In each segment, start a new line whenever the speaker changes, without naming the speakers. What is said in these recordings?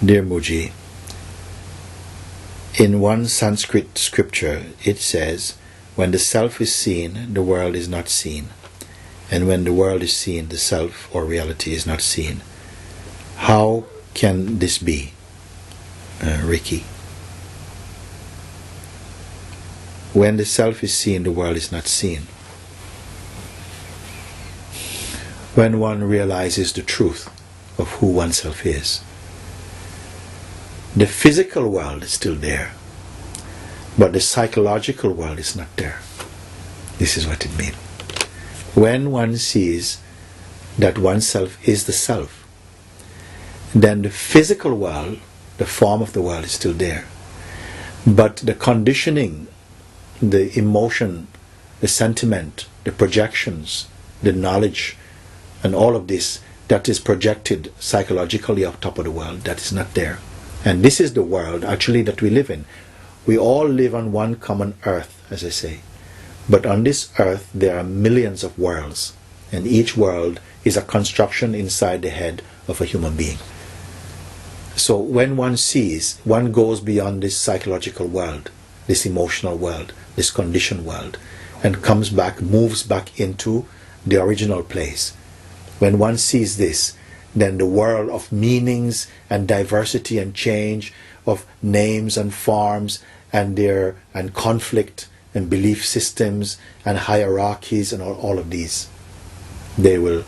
Dear Mooji, in one Sanskrit scripture it says, when the self is seen, the world is not seen. And when the world is seen, the self or reality is not seen. How can this be, Ricky? When the self is seen, the world is not seen. When one realizes the truth of who oneself is. The physical world is still there, but the psychological world is not there. This is what it means. When one sees that oneself is the self, then the physical world, the form of the world, is still there. But the conditioning, the emotion, the sentiment, the projections, the knowledge, and all of this that is projected psychologically on top of the world, that is not there. And this is the world actually that we live in. We all live on one common earth, as I say. But on this earth there are millions of worlds, and each world is a construction inside the head of a human being. So when one sees, one goes beyond this psychological world, this emotional world, this conditioned world, and comes back, moves back into the original place. When one sees this, then the world of meanings and diversity and change, of names and forms and conflict and belief systems and hierarchies and all of these, they will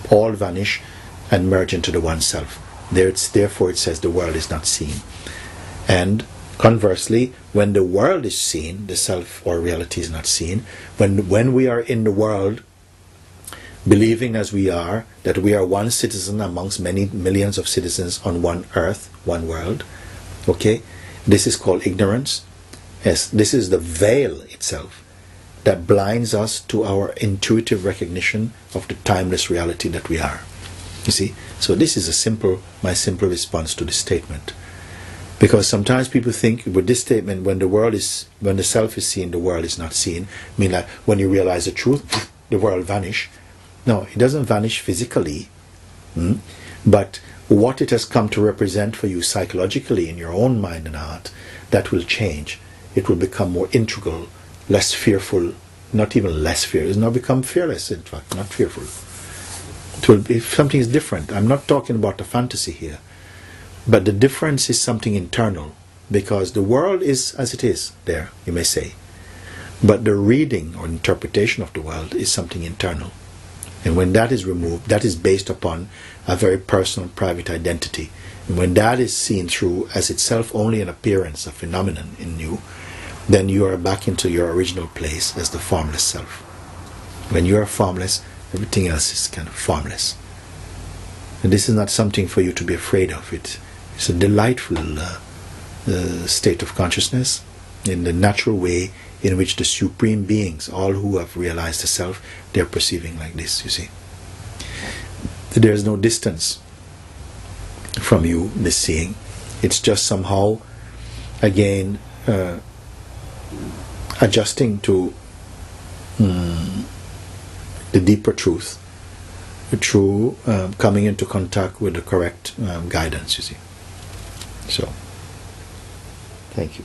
all vanish and merge into the one self. Therefore it says the world is not seen. And conversely, when the world is seen, the self or reality is not seen. When we are in the world, believing as we are that we are one citizen amongst many millions of citizens on one earth, one world, okay, this is called ignorance. Yes, this is the veil itself that blinds us to our intuitive recognition of the timeless reality that we are. You see, so this is my simple response to this statement. Because sometimes people think with this statement, when the self is seen, the world is not seen, mean that when you realize the truth, the world vanish. No, it doesn't vanish physically, but what it has come to represent for you psychologically in your own mind and heart, that will change. It will become more integral, less fearful, not even less fear. It's not become fearless, in fact, not fearful. It will be, if something is different. I'm not talking about a fantasy here, but the difference is something internal, because the world is as it is there, you may say, but the reading or interpretation of the world is something internal. And when that is removed, that is based upon a very personal, private identity. And when that is seen through as itself only an appearance, a phenomenon in you, then you are back into your original place as the formless self. When you are formless, everything else is kind of formless. And this is not something for you to be afraid of. It's a delightful state of consciousness in the natural way in which the supreme beings, all who have realized the self, they are perceiving like this, you see. There is no distance from you, this seeing. It's just somehow, again, adjusting to the deeper truth through coming into contact with the correct guidance, you see. So, thank you.